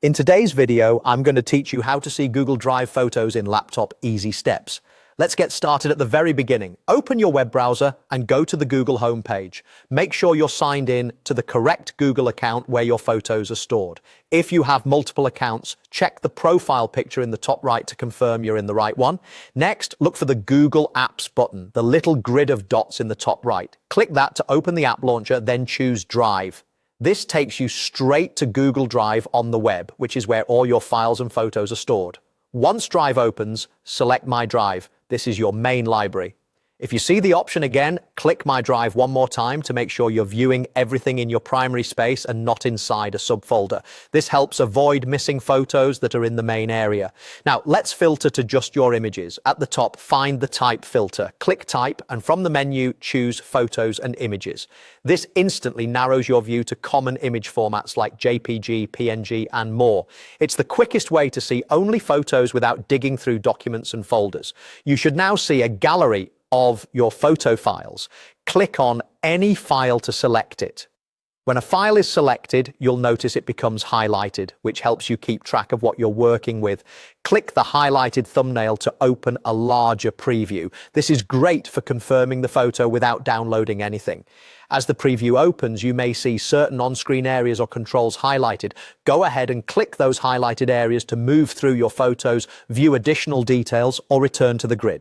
In today's video, I'm going to teach you how to see Google Drive photos in laptop easy steps. Let's get started at the very beginning. Open your web browser and go to the Google homepage. Make sure you're signed in to the correct Google account where your photos are stored. If you have multiple accounts, check the profile picture in the top right to confirm you're in the right one. Next, look for the Google Apps button, the little grid of dots in the top right. Click that to open the app launcher, then choose Drive. This takes you straight to Google Drive on the web, which is where all your files and photos are stored. Once Drive opens, select My Drive. This is your main library. If you see the option again, click My Drive one more time to make sure you're viewing everything in your primary space and not inside a subfolder. This helps avoid missing photos that are in the main area. Now, let's filter to just your images. At the top, find the Type filter. Click Type, and from the menu, choose Photos and Images. This instantly narrows your view to common image formats like JPG, PNG, and more. It's the quickest way to see only photos without digging through documents and folders. You should now see a gallery of your photo files. Click on any file to select it. When a file is selected, you'll notice it becomes highlighted, which helps you keep track of what you're working with. Click the highlighted thumbnail to open a larger preview. This is great for confirming the photo without downloading anything. As the preview opens, you may see certain on-screen areas or controls highlighted. Go ahead and click those highlighted areas to move through your photos, view additional details, or return to the grid.